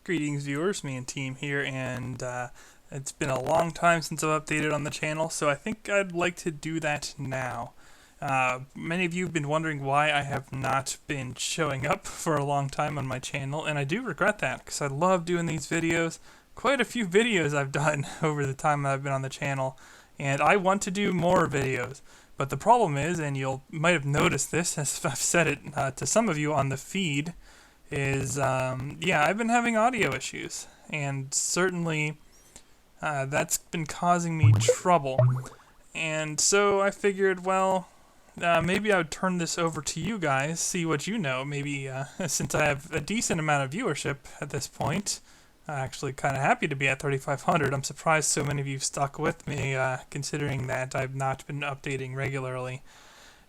Greetings viewers, me and team here, and it's been a long time since I've updated on the channel, so I think I'd like to do that now. Many of you have been wondering why I have not been showing up for a long time on my channel, and I do regret that, because I love doing these videos. Quite a few videos I've done over the time that I've been on the channel, and I want to do more videos. But the problem is, and you might have noticed this, as I've said it to some of you on the feed, is, yeah, I've been having audio issues, and certainly that's been causing me trouble. And so I figured, well, maybe I would turn this over to you guys, see what you know. Maybe since I have a decent amount of viewership at this point, actually kind of happy to be at 3,500. I'm surprised so many of you stuck with me, considering that I've not been updating regularly.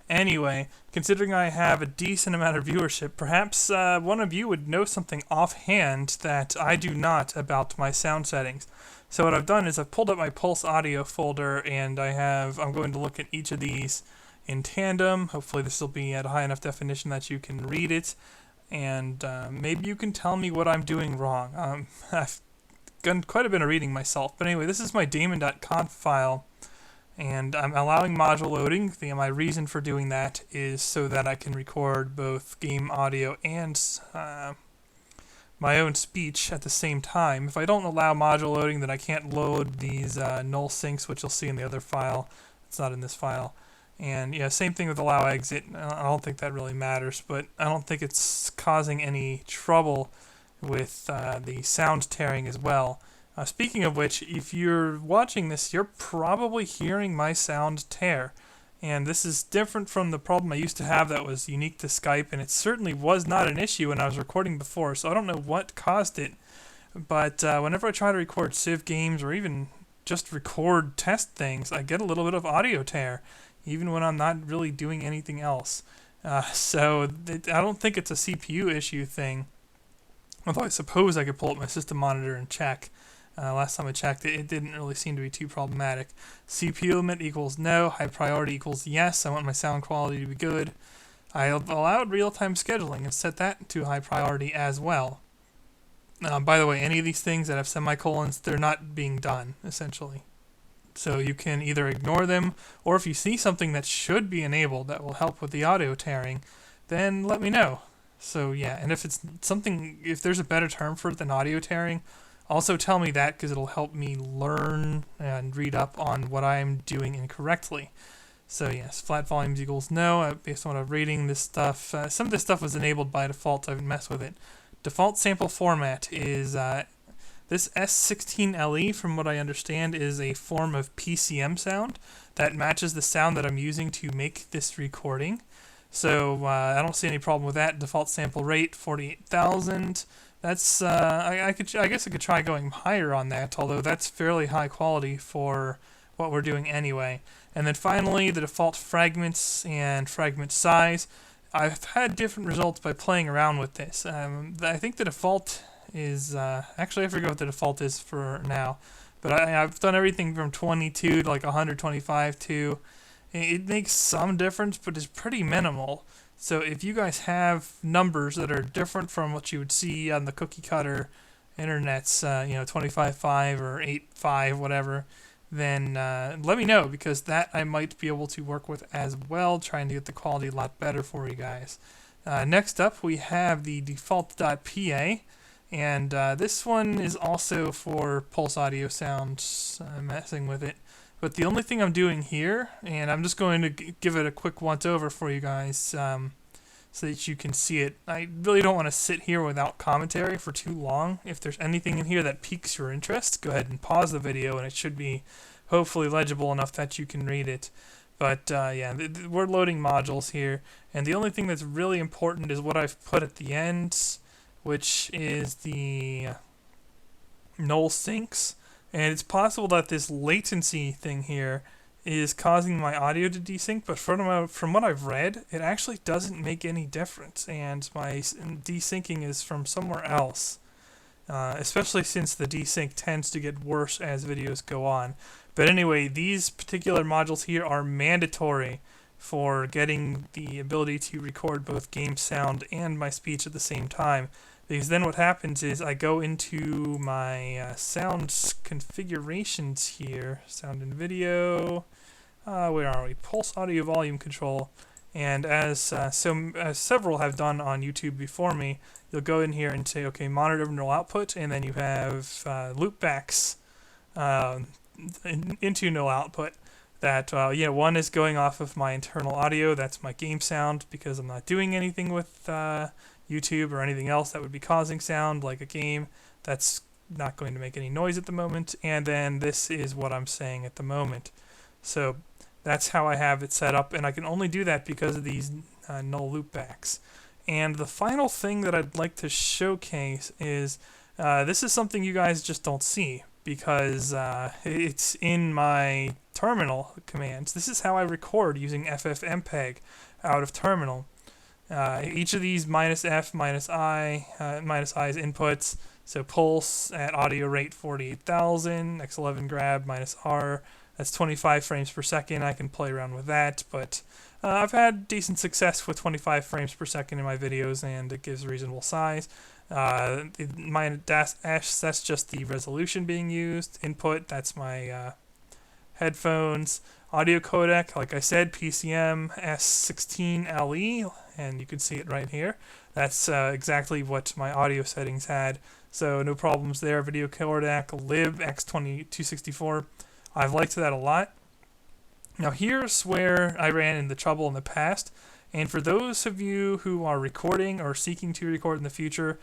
Anyway, considering I have a decent amount of viewership, perhaps one of you would know something offhand that I do not about my sound settings. So what I've done is I've pulled up my Pulse Audio folder, and I'm going to look at each of these in tandem. Hopefully this will be at a high enough definition that you can read it, and maybe you can tell me what I'm doing wrong. I've done quite a bit of reading myself, but anyway, this is my daemon.conf file. And I'm allowing module loading. My reason for doing that is so that I can record both game audio and my own speech at the same time. If I don't allow module loading, then I can't load these null syncs, which you'll see in the other file. It's not in this file. And yeah, same thing with allow exit. I don't think that really matters, but I don't think it's causing any trouble with the sound tearing as well. Speaking of which, if you're watching this, you're probably hearing my sound tear. And this is different from the problem I used to have that was unique to Skype, and it certainly was not an issue when I was recording before, so I don't know what caused it. But whenever I try to record Civ games or even just record test things, I get a little bit of audio tear, even when I'm not really doing anything else. So I don't think it's a CPU issue thing, although I suppose I could pull up my system monitor and check. Last time I checked it, it didn't really seem to be too problematic. CPU limit equals no, high priority equals yes. I want my sound quality to be good. I allowed real-time scheduling and set that to high priority as well. By the way, any of these things that have semicolons, they're not being done, essentially. So you can either ignore them, or if you see something that should be enabled that will help with the audio tearing, then let me know. So yeah, and if it's something, if there's a better term for it than audio tearing, also tell me that, because it'll help me learn and read up on what I'm doing incorrectly. So yes, flat volumes equals no. Based on what I'm reading, this stuff, some of this stuff was enabled by default, so I haven't messed with it. Default sample format is this S16LE, from what I understand, is a form of PCM sound that matches the sound that I'm using to make this recording. So I don't see any problem with that. Default sample rate 48,000. That's I guess I could try going higher on that, although that's fairly high quality for what we're doing anyway. And then finally, the default fragments and fragment size. I've had different results by playing around with this. I think the default is actually, I forget what the default is for now, but I've done everything from 22 to like 125 to. It makes some difference, but it's pretty minimal. So if you guys have numbers that are different from what you would see on the cookie cutter internet's, 25.5 or 8.5, whatever, then let me know, because that I might be able to work with as well, trying to get the quality a lot better for you guys. Next up, we have the default.pa, and this one is also for Pulse Audio sounds, messing with it. But the only thing I'm doing here, and I'm just going to give it a quick once-over for you guys so that you can see it. I really don't want to sit here without commentary for too long. If there's anything in here that piques your interest, go ahead and pause the video, and it should be hopefully legible enough that you can read it. But yeah, we're loading modules here, and the only thing that's really important is what I've put at the end, which is the null syncs. And it's possible that this latency thing here is causing my audio to desync, but from what I've read, it actually doesn't make any difference, and my desyncing is from somewhere else, especially since the desync tends to get worse as videos go on. But anyway, these particular modules here are mandatory for getting the ability to record both game sound and my speech at the same time. because then what happens is I go into my sound configurations here, sound and video, where are we, pulse audio volume control, and as several have done on YouTube before me, you'll go in here and say, okay, monitor neural output, and then you have loopbacks into null output. That one is going off of my internal audio. That's my game sound, because I'm not doing anything with YouTube or anything else that would be causing sound, like a game. That's not going to make any noise at the moment. And then this is what I'm saying at the moment. So that's how I have it set up, and I can only do that because of these null loopbacks. And the final thing that I'd like to showcase is this is something you guys just don't see, because it's in my terminal commands. This is how I record using FFmpeg out of terminal. Each of these -F, -I, -I's inputs, so pulse at audio rate 48,000, X11 grab -R, that's 25 frames per second. I can play around with that, but I've had decent success with 25 frames per second in my videos, and it gives reasonable size. That's just the resolution being used. Input, that's my headphones. Audio codec, like I said, PCM S16LE, and you can see it right here. That's exactly what my audio settings had, so no problems there. Video codec, lib X264. I've liked that a lot. Now here's where I ran into trouble in the past, and for those of you who are recording or seeking to record in the future,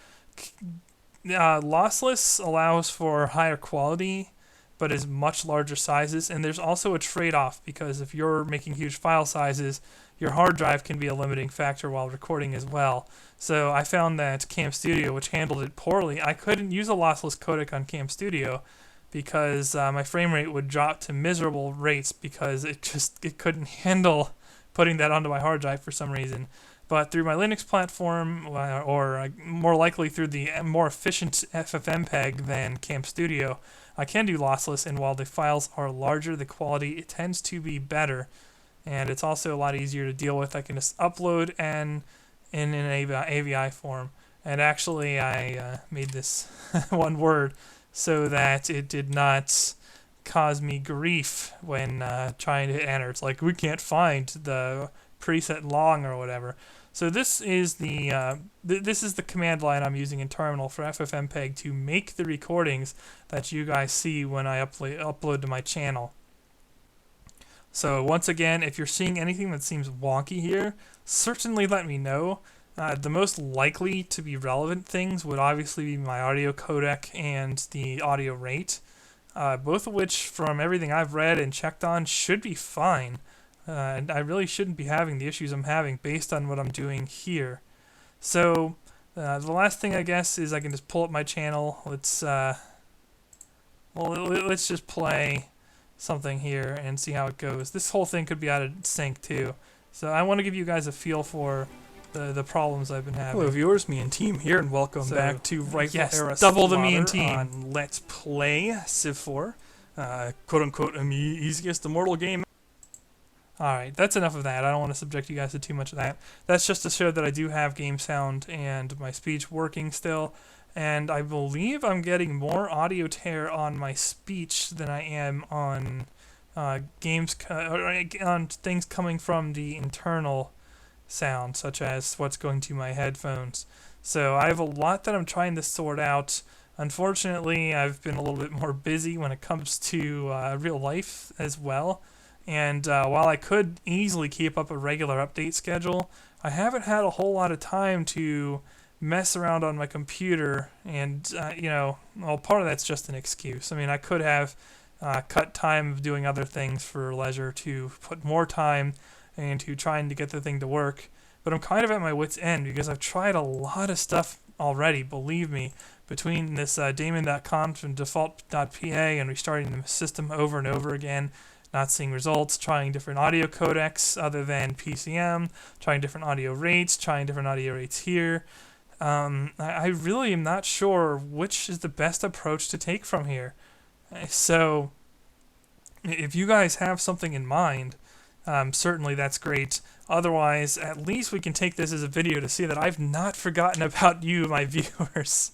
lossless allows for higher quality but is much larger sizes, and there's also a trade-off, because if you're making huge file sizes, your hard drive can be a limiting factor while recording as well. So I found that Cam Studio, which handled it poorly, I couldn't use a lossless codec on Cam Studio because my frame rate would drop to miserable rates, because it couldn't handle putting that onto my hard drive for some reason. But through my Linux platform, or more likely through the more efficient FFmpeg than Cam Studio, I can do lossless, and while the files are larger, the quality tends to be better, and it's also a lot easier to deal with. I can just upload in an AVI form, and actually I made this one word so that it did not cause me grief when trying to hit enter. It's like, we can't find the preset long or whatever. So this is the command line I'm using in terminal for FFmpeg to make the recordings that you guys see when I upload to my channel. So once again, if you're seeing anything that seems wonky here, certainly let me know. The most likely to be relevant things would obviously be my audio codec and the audio rate, both of which, from everything I've read and checked on, should be fine. And I really shouldn't be having the issues I'm having based on what I'm doing here. So the last thing, I guess, is I can just pull up my channel. Let's just play something here and see how it goes. This whole thing could be out of sync too. So I want to give you guys a feel for the problems I've been having. Hello viewers, me and Team here, and welcome back to Rifle Era double the me and Team on Let's Play Civ 4, quote-unquote easiest immortal game. Alright, that's enough of that. I don't want to subject you guys to too much of that. That's just to show that I do have game sound and my speech working still, and I believe I'm getting more audio tear on my speech than I am on on things coming from the internal sound, such as what's going to my headphones. So I have a lot that I'm trying to sort out. Unfortunately, I've been a little bit more busy when it comes to real life as well. And while I could easily keep up a regular update schedule, I haven't had a whole lot of time to mess around on my computer, and well, part of that's just an excuse. I mean, I could have cut time of doing other things for leisure to put more time into trying to get the thing to work, but I'm kind of at my wit's end because I've tried a lot of stuff already, believe me, between this daemon.conf and default.pa and restarting the system over and over again, not seeing results, trying different audio codecs other than PCM, trying different audio rates here. I really am not sure which is the best approach to take from here. So if you guys have something in mind, certainly that's great. Otherwise, at least we can take this as a video to see that I've not forgotten about you, my viewers,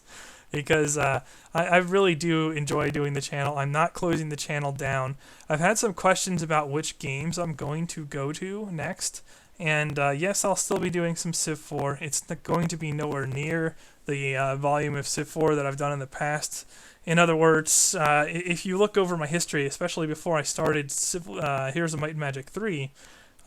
because I really do enjoy doing the channel. I'm not closing the channel down. I've had some questions about which games I'm going to go to next, and yes, I'll still be doing some Civ 4. It's not going to be nowhere near the volume of Civ 4 that I've done in the past. In other words, if you look over my history, especially before I started Heroes of Might and Magic 3,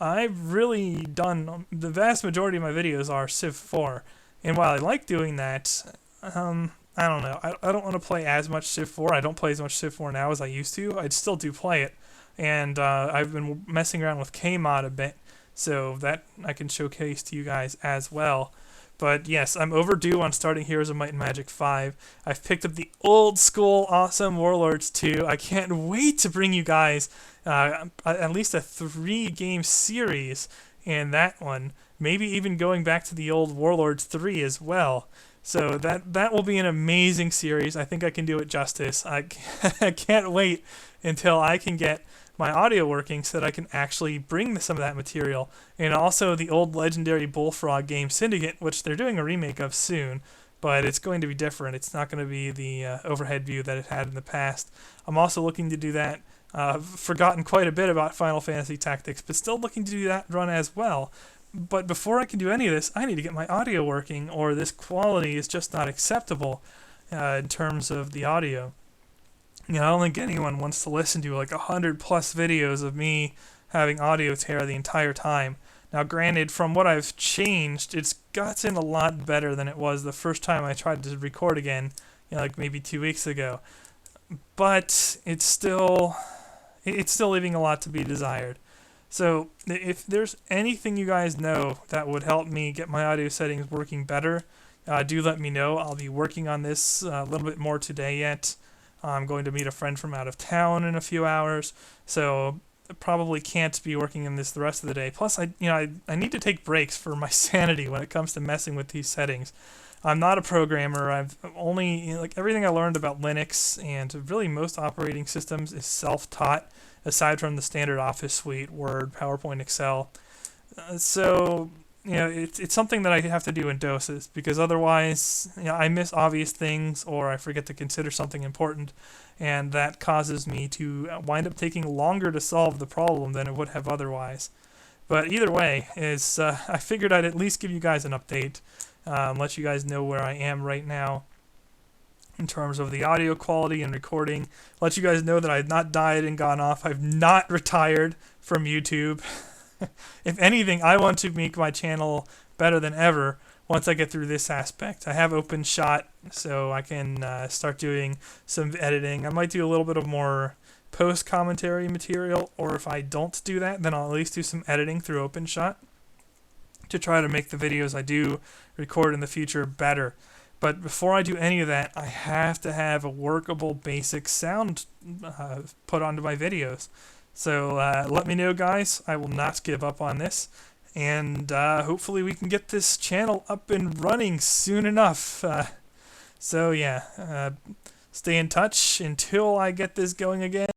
I've really done, the vast majority of my videos are Civ 4. And while I like doing that, I don't know, I don't want to play as much Civ 4. I don't play as much Civ 4 now as I used to. I still do play it. And I've been messing around with Kmod a bit, so that I can showcase to you guys as well. But yes, I'm overdue on starting Heroes of Might and Magic 5. I've picked up the old school awesome Warlords 2. I can't wait to bring you guys at least a 3-game series in that one. Maybe even going back to the old Warlords 3 as well. So that will be an amazing series. I think I can do it justice. I can't wait until I can get my audio working so that I can actually bring some of that material. And also the old legendary Bullfrog game Syndicate, which they're doing a remake of soon, but it's going to be different. It's not going to be the overhead view that it had in the past. I'm also looking to do that. Forgotten quite a bit about Final Fantasy Tactics, but still looking to do that run as well. But before I can do any of this, I need to get my audio working, or this quality is just not acceptable in terms of the audio. You know, I don't think anyone wants to listen to like 100+ videos of me having audio tear the entire time. Now, granted, from what I've changed, it's gotten a lot better than it was the first time I tried to record again, you know, like maybe 2 weeks ago. But it's still leaving a lot to be desired. So if there's anything you guys know that would help me get my audio settings working better, do let me know. I'll be working on this a little bit more today yet. I'm going to meet a friend from out of town in a few hours, so I probably can't be working on this the rest of the day. Plus, I need to take breaks for my sanity when it comes to messing with these settings. I'm not a programmer. I've only, like, everything I learned about Linux and really most operating systems is self-taught, aside from the standard Office suite, Word, PowerPoint, Excel. So, you know, it's something that I have to do in doses, because otherwise, you know, I miss obvious things or I forget to consider something important, and that causes me to wind up taking longer to solve the problem than it would have otherwise. But either way, I figured I'd at least give you guys an update, let you guys know where I am right now in terms of the audio quality and recording, let you guys know that I've not died and gone off. I've not retired from YouTube. If anything, I want to make my channel better than ever once I get through this aspect. I have OpenShot, so I can start doing some editing. I might do a little bit of more post-commentary material, or if I don't do that, then I'll at least do some editing through OpenShot to try to make the videos I do record in the future better. But before I do any of that, I have to have a workable basic sound put onto my videos. So let me know, guys. I will not give up on this. And hopefully we can get this channel up and running soon enough. So yeah, stay in touch until I get this going again.